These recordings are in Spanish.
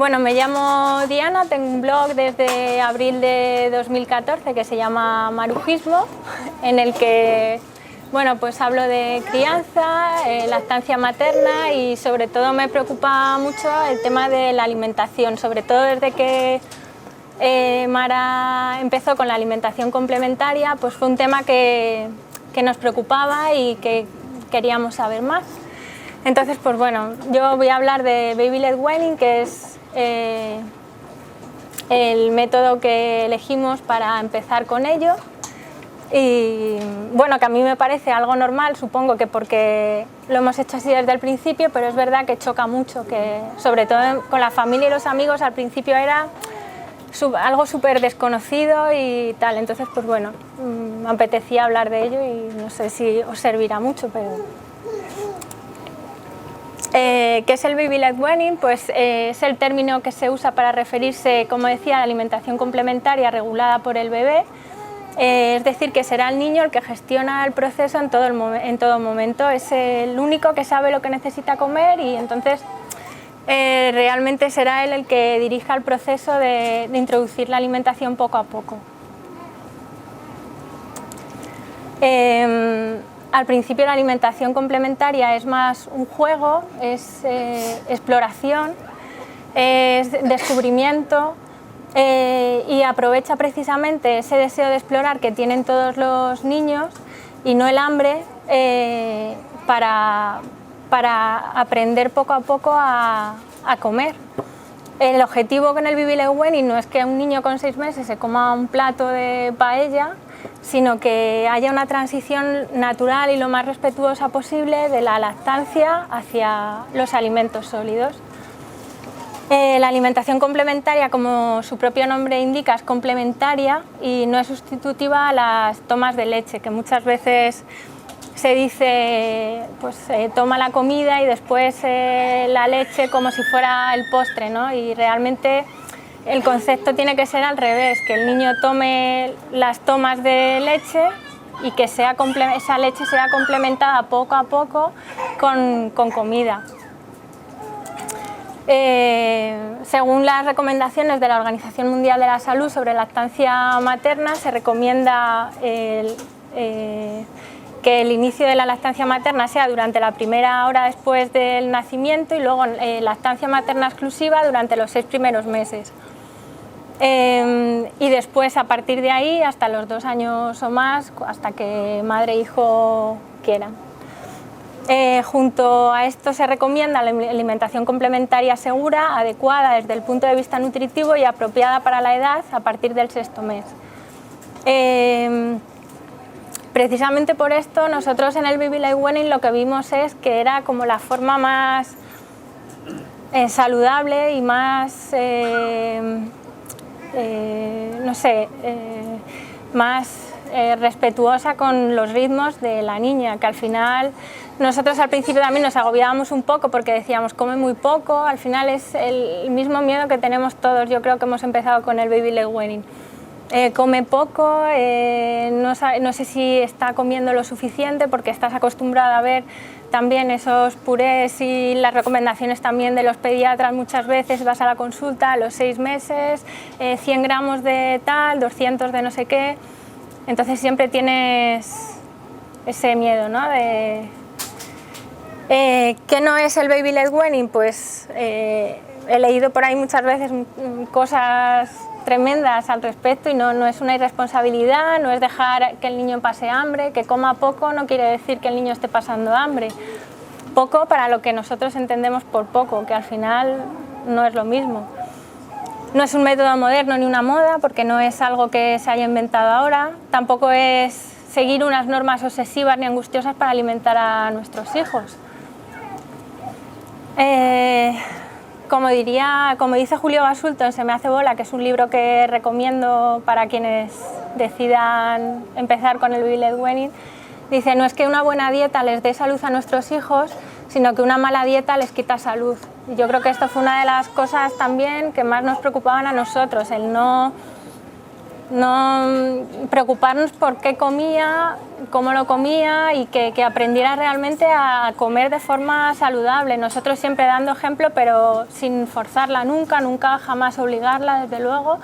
Bueno, me llamo Diana, tengo un blog desde abril de 2014 que se llama Marujismo, en el que pues hablo de crianza, lactancia materna y sobre todo me preocupa mucho el tema de la alimentación, sobre todo desde que Mara empezó con la alimentación complementaria, pues fue un tema que nos preocupaba y que queríamos saber más. Entonces, pues bueno, yo voy a hablar de Baby-led weaning, que es el método que elegimos para empezar con ello. Y bueno, que a mí me parece algo normal, supongo que porque lo hemos hecho así desde el principio, pero es verdad que choca mucho, que sobre todo con la familia y los amigos al principio era algo súper desconocido y tal. Entonces, pues bueno, me apetecía hablar de ello y no sé si os servirá mucho, pero... ¿Qué es el Baby-led weaning? Pues es el término que se usa para referirse, como decía, a la alimentación complementaria regulada por el bebé. Es decir, que será el niño el que gestiona el proceso en todo momento. Es el único que sabe lo que necesita comer y entonces realmente será él el que dirija el proceso de introducir la alimentación poco a poco. Al principio la alimentación complementaria es más un juego, es exploración, es descubrimiento y aprovecha precisamente ese deseo de explorar que tienen todos los niños y no el hambre para aprender poco a poco a comer. El objetivo con el Baby-led weaning no es que un niño con 6 meses se coma un plato de paella, sino que haya una transición natural y lo más respetuosa posible de la lactancia hacia los alimentos sólidos. La alimentación complementaria, como su propio nombre indica, es complementaria y no es sustitutiva a las tomas de leche, que muchas veces se dice, pues toma la comida y después la leche como si fuera el postre, ¿no? Y realmente el concepto tiene que ser al revés, que el niño tome las tomas de leche y que esa leche sea complementada poco a poco con comida. Según las recomendaciones de la Organización Mundial de la Salud sobre lactancia materna, se recomienda que el inicio de la lactancia materna sea durante la primera hora después del nacimiento y luego lactancia materna exclusiva durante los 6 primeros meses. Y después, a partir de ahí, hasta los 2 años o más, hasta que madre e hijo quieran. Junto a esto se recomienda la alimentación complementaria segura, adecuada desde el punto de vista nutritivo y apropiada para la edad a partir del 6º mes. Precisamente por esto, nosotros en el Baby-led weaning lo que vimos es que era como la forma más saludable y más... más respetuosa con los ritmos de la niña, que al final nosotros al principio también nos agobiábamos un poco porque decíamos come muy poco, al final es el mismo miedo que tenemos todos, yo creo que hemos empezado con el Baby-led weaning. Come poco, no sé si está comiendo lo suficiente porque estás acostumbrada a ver también esos purés y las recomendaciones también de los pediatras. Muchas veces vas a la consulta a los 6 meses, 100 gramos de tal, 200 de no sé qué, entonces siempre tienes ese miedo, ¿no? ¿Qué no es el Baby-led weaning? Pues he leído por ahí muchas veces cosas tremendas al respecto y no es una irresponsabilidad, no es dejar que el niño pase hambre, que coma poco no quiere decir que el niño esté pasando hambre. Poco para lo que nosotros entendemos por poco, que al final no es lo mismo. No es un método moderno ni una moda, porque no es algo que se haya inventado ahora, tampoco es seguir unas normas obsesivas ni angustiosas para alimentar a nuestros hijos. Como dice Julio Basulto en Se me hace bola, que es un libro que recomiendo para quienes decidan empezar con el Baby-led weaning, dice, no es que una buena dieta les dé salud a nuestros hijos, sino que una mala dieta les quita salud. Y yo creo que esto fue una de las cosas también que más nos preocupaban a nosotros, el no no preocuparnos por qué comía, cómo lo comía y que aprendiera realmente a comer de forma saludable. Nosotros siempre dando ejemplo, pero sin forzarla nunca, jamás obligarla, desde luego,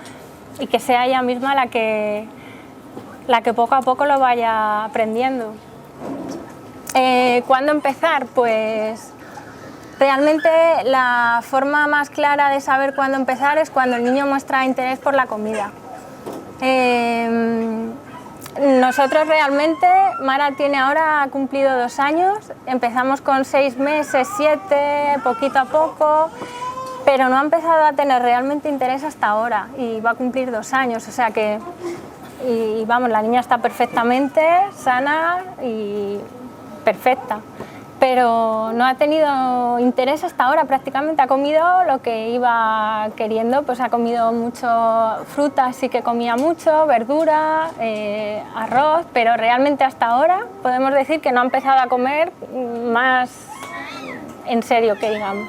y que sea ella misma la que poco a poco lo vaya aprendiendo. ¿Cuándo empezar? Pues realmente la forma más clara de saber cuándo empezar es cuando el niño muestra interés por la comida. Nosotros realmente, Mara ha cumplido 2 años, empezamos con 6 meses, 7, poquito a poco, pero no ha empezado a tener realmente interés hasta ahora y va a cumplir 2 años, o sea que, y vamos, la niña está perfectamente sana y perfecta, pero no ha tenido interés hasta ahora, prácticamente ha comido lo que iba queriendo, pues ha comido mucho fruta, sí que comía mucho, verdura, arroz, pero realmente hasta ahora podemos decir que no ha empezado a comer más en serio, que digamos.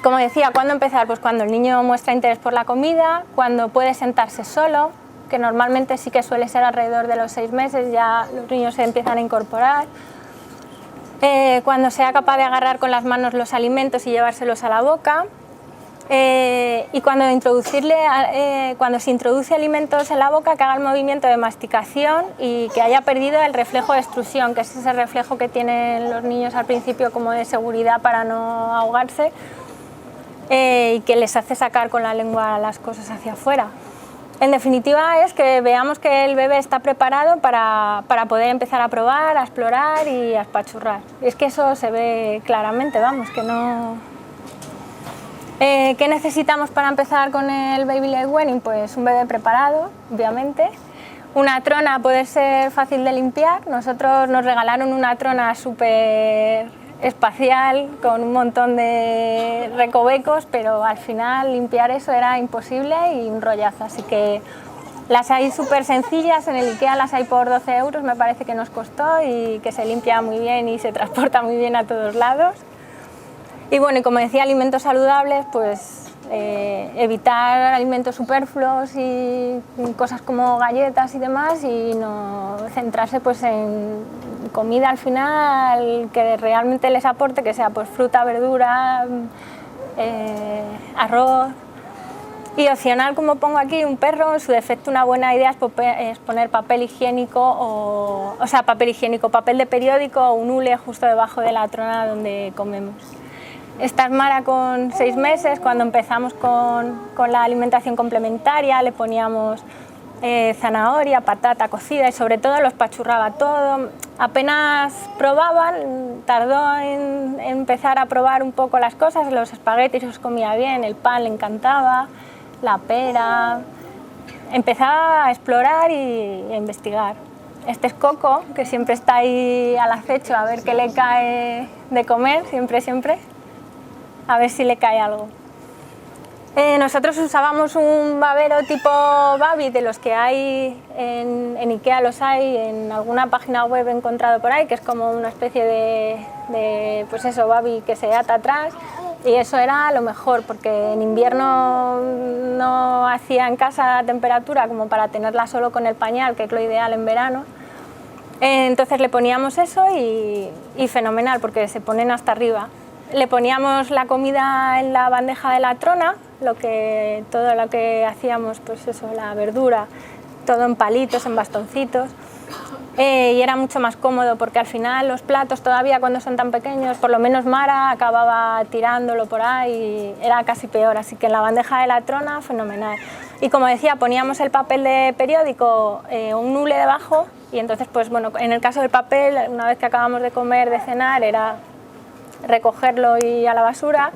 Como decía, ¿cuándo empezar? Pues cuando el niño muestra interés por la comida, cuando puede sentarse solo, que normalmente sí que suele ser alrededor de los 6 meses, ya los niños se empiezan a incorporar, cuando sea capaz de agarrar con las manos los alimentos y llevárselos a la boca, y cuando se introduce alimentos en la boca, que haga el movimiento de masticación y que haya perdido el reflejo de extrusión, que es ese reflejo que tienen los niños al principio como de seguridad para no ahogarse, y que les hace sacar con la lengua las cosas hacia afuera. En definitiva es que veamos que el bebé está preparado para poder empezar a probar, a explorar y a espachurrar. Y es que eso se ve claramente, vamos, que no... ¿Qué necesitamos para empezar con el Baby Led Weaning? Pues un bebé preparado, obviamente. Una trona puede ser fácil de limpiar. Nosotros nos regalaron una trona súper espacial con un montón de recovecos, pero al final limpiar eso era imposible y un rollazo, así que las hay súper sencillas, en el IKEA las hay por 12 euros, me parece que nos costó, y que se limpia muy bien y se transporta muy bien a todos lados. Y bueno, y como decía, alimentos saludables, pues evitar alimentos superfluos y cosas como galletas y demás, y no centrarse pues en comida al final que realmente les aporte, que sea pues fruta, verdura, arroz. Y opcional, como pongo aquí, un perro, en su defecto una buena idea es poner papel higiénico, o sea, papel de periódico o un hule justo debajo de la trona donde comemos. Esta es Mara con 6 meses, cuando empezamos con la alimentación complementaria le poníamos zanahoria, patata cocida y sobre todo los pachurraba todo. Apenas probaban, tardó en empezar a probar un poco las cosas, los espaguetis los comía bien, el pan le encantaba, la pera. Empezaba a explorar y a investigar. Este es Coco, que siempre está ahí al acecho a ver qué le cae de comer, siempre. A ver si le cae algo. Nosotros usábamos un babero tipo Baby, de los que hay en IKEA, los hay, en alguna página web he encontrado por ahí, que es como una especie de pues eso, Baby que se ata atrás, y eso era lo mejor, porque en invierno no hacía en casa temperatura como para tenerla solo con el pañal, que es lo ideal en verano. Entonces le poníamos eso y fenomenal, porque se ponen hasta arriba. Le poníamos la comida en la bandeja de la trona, todo lo que hacíamos, pues eso, la verdura, todo en palitos, en bastoncitos, y era mucho más cómodo, porque al final los platos todavía cuando son tan pequeños, por lo menos Mara acababa tirándolo por ahí y era casi peor, así que en la bandeja de la trona, fenomenal. Y como decía, poníamos el papel de periódico, un hule debajo, y entonces, pues bueno, en el caso del papel, una vez que acabamos de comer, de cenar, era recogerlo y a la basura,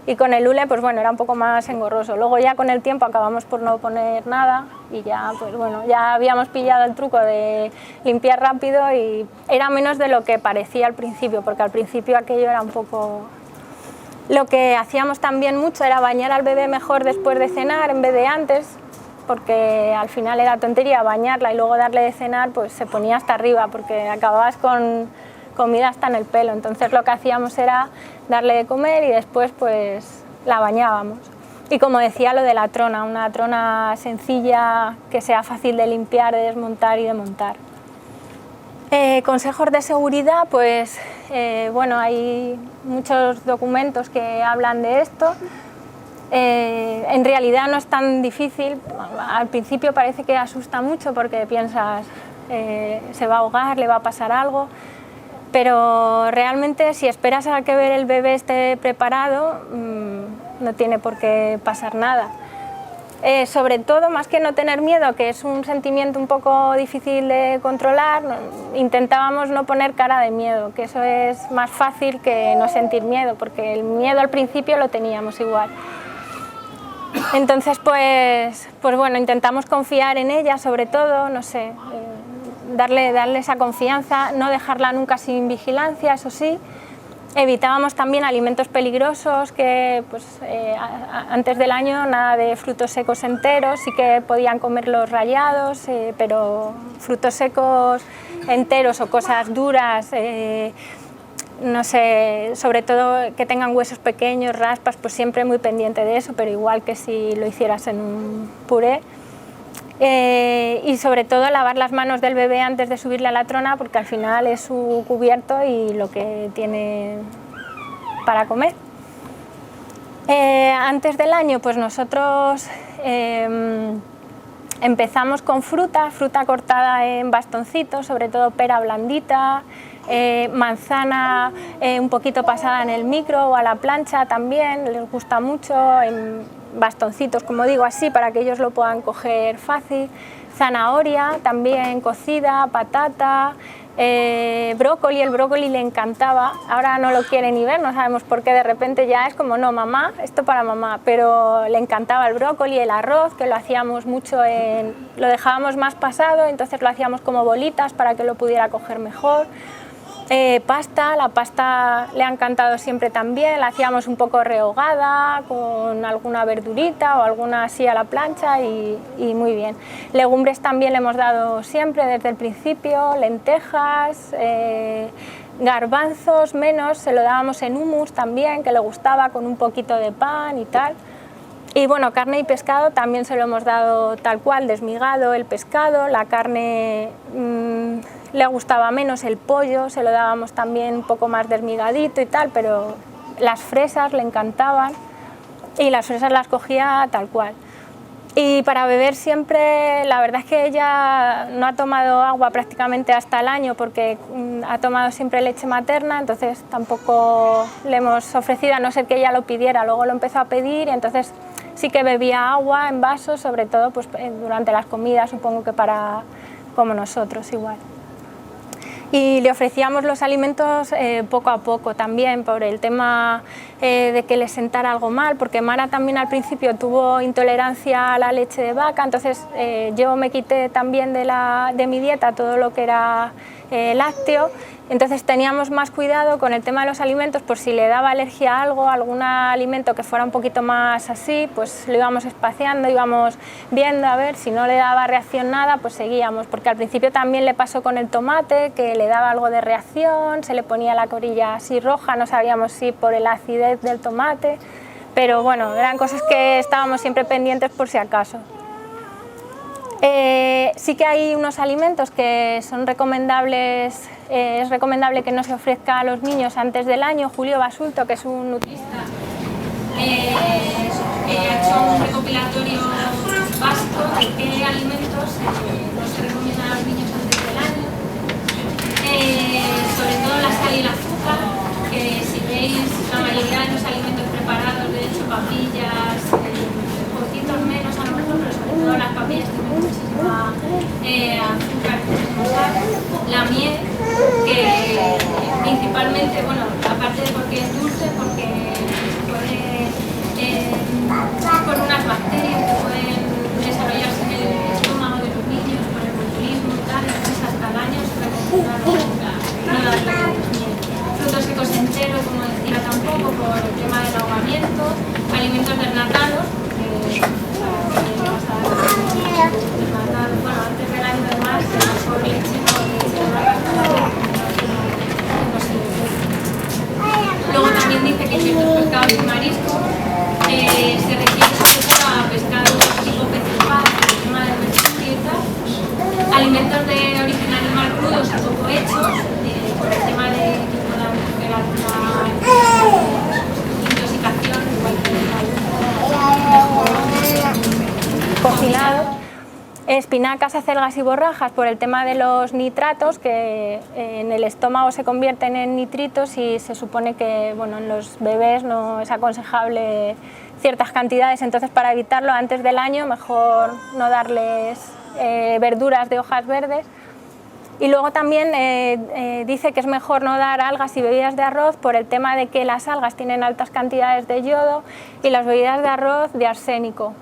y con el hule pues bueno, era un poco más engorroso. Luego ya con el tiempo acabamos por no poner nada y ya pues bueno, ya habíamos pillado el truco de limpiar rápido y era menos de lo que parecía al principio, porque al principio aquello era un poco... Lo que hacíamos también mucho era bañar al bebé mejor después de cenar en vez de antes, porque al final era tontería bañarla y luego darle de cenar, pues se ponía hasta arriba, porque acababas con comida hasta en el pelo. Entonces lo que hacíamos era darle de comer y después pues la bañábamos. Y como decía, lo de la trona, una trona sencilla que sea fácil de limpiar, de desmontar y de montar. Consejos de seguridad, pues bueno, hay muchos documentos que hablan de esto. En realidad no es tan difícil. Al principio parece que asusta mucho porque piensas se va a ahogar, le va a pasar algo, pero realmente si esperas a que el bebé esté preparado no tiene por qué pasar nada. Sobre todo, más que no tener miedo, que es un sentimiento un poco difícil de controlar, intentábamos no poner cara de miedo, que eso es más fácil que no sentir miedo, porque el miedo al principio lo teníamos igual. Entonces, pues bueno, intentamos confiar en ella, sobre todo, no sé, darle esa confianza, no dejarla nunca sin vigilancia, eso sí. Evitábamos también alimentos peligrosos, que pues, antes del año nada de frutos secos enteros, sí que podían comer los rallados, pero frutos secos enteros o cosas duras, no sé, sobre todo que tengan huesos pequeños, raspas, pues siempre muy pendiente de eso, pero igual que si lo hicieras en un puré. Y sobre todo lavar las manos del bebé antes de subirle a la trona, porque al final es su cubierto y lo que tiene para comer. Antes del año, pues nosotros empezamos con fruta cortada en bastoncitos, sobre todo pera blandita, manzana un poquito pasada en el micro o a la plancha también, les gusta mucho, en bastoncitos, como digo, así para que ellos lo puedan coger fácil. Zanahoria también cocida, patata, brócoli, el brócoli le encantaba, ahora no lo quiere ni ver, no sabemos por qué, de repente ya es como, no, mamá, esto para mamá, pero le encantaba el brócoli, el arroz, que lo hacíamos mucho, lo dejábamos más pasado, entonces lo hacíamos como bolitas para que lo pudiera coger mejor. Pasta, la pasta le ha encantado siempre también, la hacíamos un poco rehogada, con alguna verdurita o alguna así a la plancha y muy bien. Legumbres también le hemos dado siempre desde el principio, lentejas, garbanzos menos, se lo dábamos en hummus también, que le gustaba, con un poquito de pan y tal. Y bueno, carne y pescado también se lo hemos dado tal cual, desmigado el pescado, la carne le gustaba menos, el pollo se lo dábamos también un poco más desmigadito y tal, pero las fresas le encantaban y las fresas las cogía tal cual. Y para beber siempre, la verdad es que ella no ha tomado agua prácticamente hasta el año porque ha tomado siempre leche materna, entonces tampoco le hemos ofrecido, a no ser que ella lo pidiera, luego lo empezó a pedir y entonces sí que bebía agua en vasos, sobre todo pues, durante las comidas, supongo que para como nosotros igual. Y le ofrecíamos los alimentos poco a poco también, por el tema de que le sentara algo mal, porque Mara también al principio tuvo intolerancia a la leche de vaca, entonces yo me quité también de mi dieta todo lo que era lácteo, entonces teníamos más cuidado con el tema de los alimentos, por si le daba alergia a algo, algún alimento que fuera un poquito más así, pues lo íbamos espaciando, íbamos viendo a ver si no le daba reacción nada, pues seguíamos, porque al principio también le pasó con el tomate, que le daba algo de reacción, se le ponía la corilla así roja, no sabíamos si por la acidez del tomate, pero bueno, eran cosas que estábamos siempre pendientes por si acaso. Sí que hay unos alimentos que son recomendables, es recomendable que no se ofrezca a los niños antes del año. Julio Basulto, que es un nutricionista, ha hecho un recopilatorio vasto de qué alimentos no se recomiendan a los niños antes del año, sobre todo la sal y el azúcar, que si veis la mayoría de los alimentos preparados, de hecho papillas, poquitos menos a lo mejor, pero sobre todo las papillas tienen muchísima azúcar, la miel, que principalmente, bueno, aparte de porque es dulce, porque puede con unas bacterias que pueden desarrollar alimentos de origen animal crudos y poco hechos, por el tema de que puedan tener alguna intoxicación, igual que mejor cocinado. Espinacas, acelgas y borrajas por el tema de los nitratos, que en el estómago se convierten en nitritos y se supone que bueno, en los bebés no es aconsejable ciertas cantidades, entonces para evitarlo antes del año mejor no darles verduras de hojas verdes. Y luego también dice que es mejor no dar algas y bebidas de arroz por el tema de que las algas tienen altas cantidades de yodo y las bebidas de arroz de arsénico.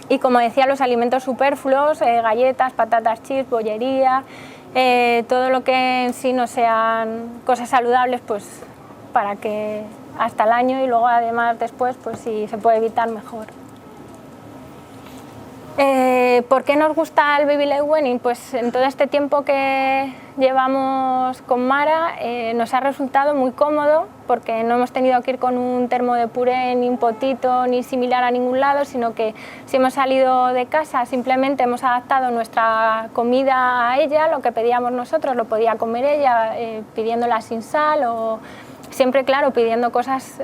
Y como decía, los alimentos superfluos, galletas, patatas chips, bollería, todo lo que en sí no sean cosas saludables, pues para que hasta el año y luego además después, pues si se puede evitar mejor. ¿Por qué nos gusta el Baby Led Weaning? Pues en todo este tiempo que llevamos con Mara nos ha resultado muy cómodo porque no hemos tenido que ir con un termo de puré ni un potito ni similar a ningún lado, sino que si hemos salido de casa simplemente hemos adaptado nuestra comida a ella, lo que pedíamos nosotros lo podía comer ella pidiéndola sin sal o siempre, claro, pidiendo cosas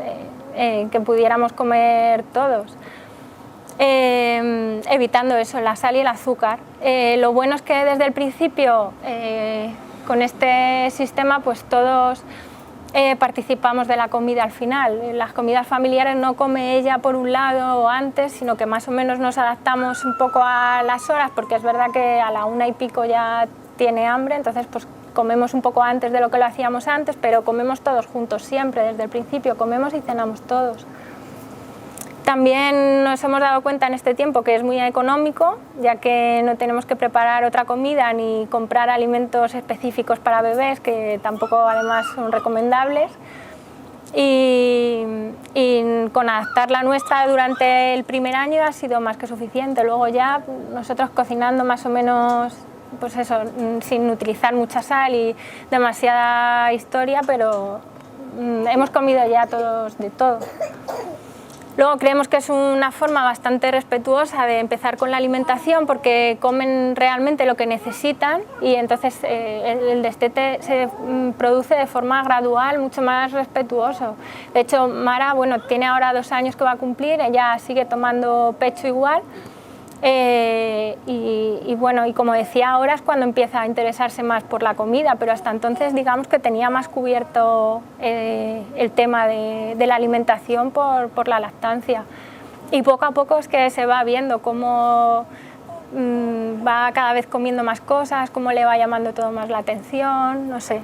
que pudiéramos comer todos. Evitando eso, la sal y el azúcar. Lo bueno es que desde el principio con este sistema pues todos participamos de la comida al final. Las comidas familiares no come ella por un lado o antes, sino que más o menos nos adaptamos un poco a las horas, porque es verdad que a la 1 y pico ya tiene hambre, entonces pues comemos un poco antes de lo que lo hacíamos antes, pero comemos todos juntos siempre, desde el principio comemos y cenamos todos. También nos hemos dado cuenta en este tiempo que es muy económico, ya que no tenemos que preparar otra comida ni comprar alimentos específicos para bebés, que tampoco además son recomendables. Y con adaptar la nuestra durante el primer año ha sido más que suficiente. Luego ya nosotros cocinando más o menos, pues eso, sin utilizar mucha sal y demasiada historia, pero hemos comido ya todos de todo. Luego creemos que es una forma bastante respetuosa de empezar con la alimentación porque comen realmente lo que necesitan y entonces el destete se produce de forma gradual, mucho más respetuoso. De hecho, Mara, bueno, tiene ahora 2 años que va a cumplir, ella sigue tomando pecho igual. Y bueno, y como decía, ahora es cuando empieza a interesarse más por la comida, pero hasta entonces digamos que tenía más cubierto el tema de la alimentación por la lactancia. Y poco a poco es que se va viendo cómo va cada vez comiendo más cosas, cómo le va llamando todo más la atención, no sé.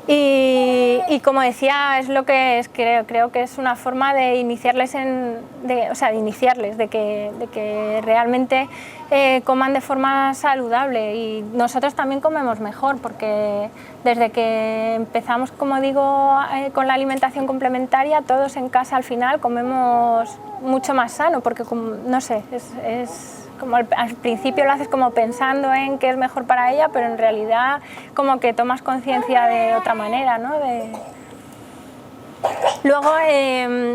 Y como decía, es lo que es, creo que es una forma de iniciarles, de que realmente coman de forma saludable y nosotros también comemos mejor porque desde que empezamos, como digo, con la alimentación complementaria, todos en casa al final comemos mucho más sano porque, no sé, es como al principio lo haces como pensando en qué es mejor para ella, pero en realidad como que tomas conciencia de otra manera, ¿no? Luego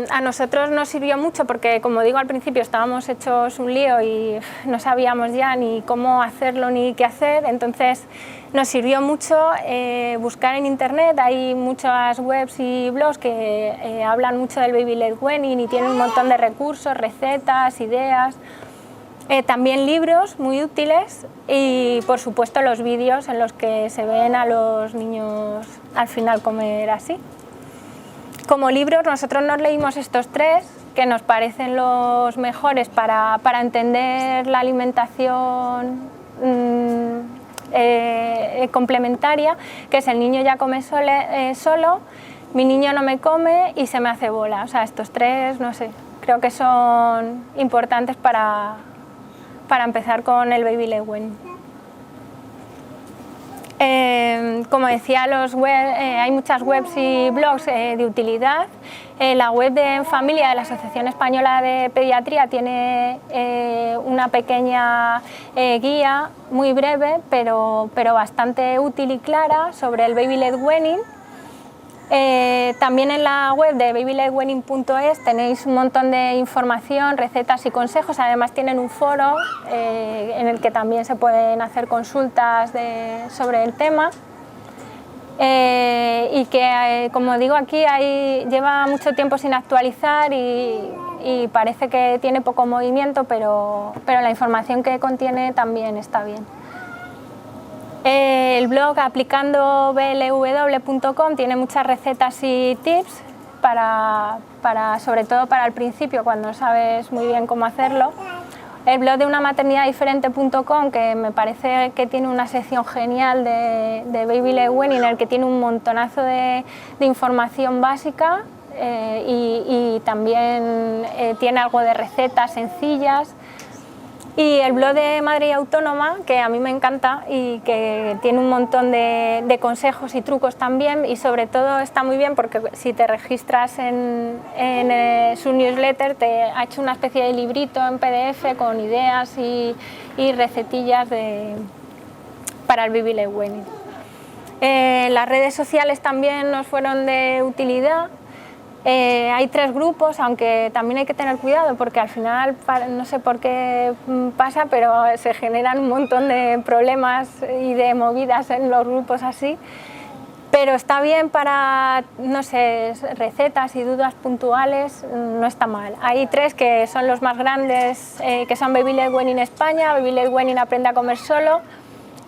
a nosotros nos sirvió mucho porque, como digo, al principio estábamos hechos un lío y no sabíamos ya ni cómo hacerlo ni qué hacer, entonces nos sirvió mucho buscar en internet, hay muchas webs y blogs que hablan mucho del Baby Led Weaning y tienen un montón de recursos, recetas, ideas. También libros muy útiles y por supuesto los vídeos en los que se ven a los niños al final comer así. Como libros nosotros nos leímos estos 3 que nos parecen los mejores para entender la alimentación complementaria, que es El niño ya come solo, Mi niño no me come y Se me hace bola. O sea, estos 3, no sé, creo que son importantes para empezar con el Baby Led Weaning. Como decía, hay muchas webs y blogs de utilidad. La web de En Familia de la Asociación Española de Pediatría tiene una pequeña guía muy breve, pero bastante útil y clara sobre el Baby Led Weaning. También en la web de babyledwedding.es tenéis un montón de información, recetas y consejos. Además tienen un foro en el que también se pueden hacer consultas sobre el tema. Y que, como digo aquí, lleva mucho tiempo sin actualizar y parece que tiene poco movimiento, pero la información que contiene también está bien. El blog aplicandobLW.com tiene muchas recetas y tips, sobre todo para el principio, cuando no sabes muy bien cómo hacerlo. El blog de unamaternidaddiferente.com, que me parece que tiene una sección genial de Baby Led Weaning, en el que tiene un montonazo de información básica y también tiene algo de recetas sencillas. Y el blog de Madre y Autónoma, que a mí me encanta y que tiene un montón de consejos y trucos también, y sobre todo está muy bien porque si te registras en su newsletter te ha hecho una especie de librito en PDF con ideas y recetillas para el Baby Led Weaning. Las redes sociales también nos fueron de utilidad. Hay 3 grupos, aunque también hay que tener cuidado porque al final, no sé por qué pasa, pero se generan un montón de problemas y de movidas en los grupos así. Pero está bien para, no sé, recetas y dudas puntuales, no está mal. Hay 3 que son los más grandes, que son Baby Led Weaning España, Baby Led Weaning Aprende a Comer Solo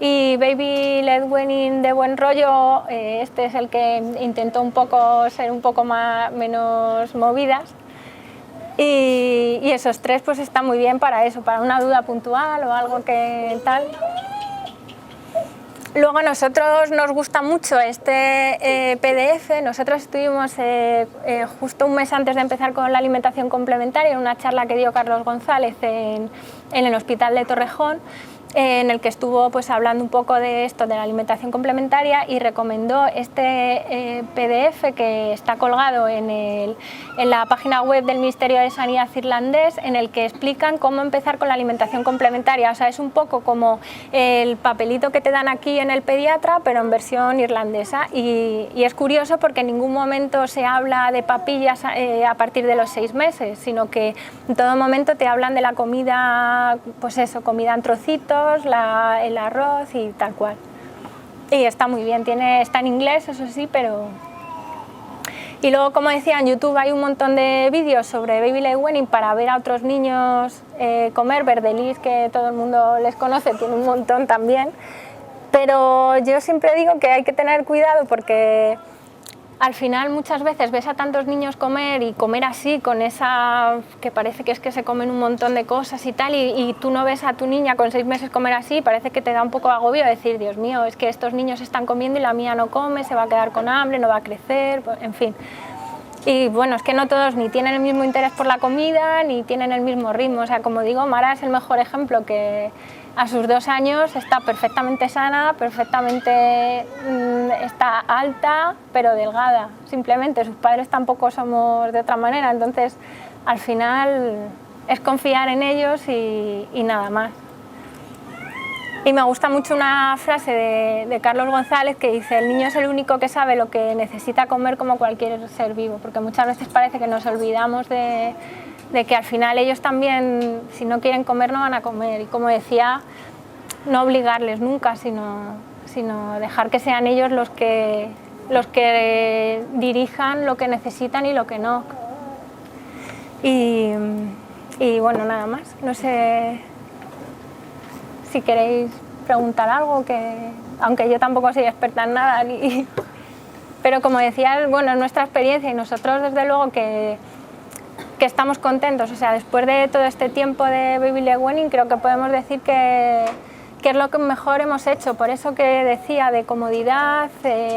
y Baby Led Weaning de Buen Rollo. Este es el que intentó ser un poco menos movidas. Y esos 3 pues están muy bien para eso, para una duda puntual o algo que tal. Luego a nosotros nos gusta mucho este PDF. Nosotros estuvimos justo un mes antes de empezar con la alimentación complementaria en una charla que dio Carlos González en el Hospital de Torrejón, en el que estuvo pues hablando un poco de esto de la alimentación complementaria y recomendó este PDF que está colgado en la página web del Ministerio de Sanidad irlandés, en el que explican cómo empezar con la alimentación complementaria. O sea, es un poco como el papelito que te dan aquí en el pediatra, pero en versión irlandesa, y es curioso porque en ningún momento se habla de papillas a partir de los 6 meses, sino que en todo momento te hablan de la comida, pues eso, comida en trocitos, el arroz y tal cual. Y está muy bien, está en inglés, eso sí, pero... Y luego, como decía, en YouTube hay un montón de vídeos sobre Baby Led Weaning para ver a otros niños comer. Verdelis, que todo el mundo les conoce, tiene un montón también. Pero yo siempre digo que hay que tener cuidado porque al final muchas veces ves a tantos niños comer y comer así, con esa que parece que es que se comen un montón de cosas y tal, y tú no ves a tu niña con 6 meses comer así, parece que te da un poco de agobio decir, Dios mío, es que estos niños están comiendo y la mía no come, se va a quedar con hambre, no va a crecer, en fin. Y bueno, es que no todos ni tienen el mismo interés por la comida, ni tienen el mismo ritmo. O sea, como digo, Mara es el mejor ejemplo, que a sus 2 años está perfectamente sana, está alta, pero delgada. Simplemente sus padres tampoco somos de otra manera, entonces al final es confiar en ellos y nada más. Y me gusta mucho una frase de Carlos González que dice: el niño es el único que sabe lo que necesita comer como cualquier ser vivo, porque muchas veces parece que nos olvidamos de que al final ellos también, si no quieren comer, no van a comer. Y como decía, no obligarles nunca, sino dejar que sean ellos los que dirijan lo que necesitan y lo que no. Y bueno, nada más. No sé si queréis preguntar algo, aunque yo tampoco soy experta en nada, pero como decía, bueno, es nuestra experiencia y nosotros desde luego que estamos contentos. O sea, después de todo este tiempo de Baby Led Weaning, creo que podemos decir que es lo que mejor hemos hecho, por eso que decía de comodidad,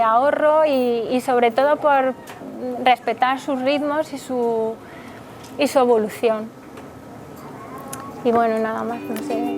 ahorro y sobre todo por respetar sus ritmos y su evolución. Y bueno, nada más, no sé.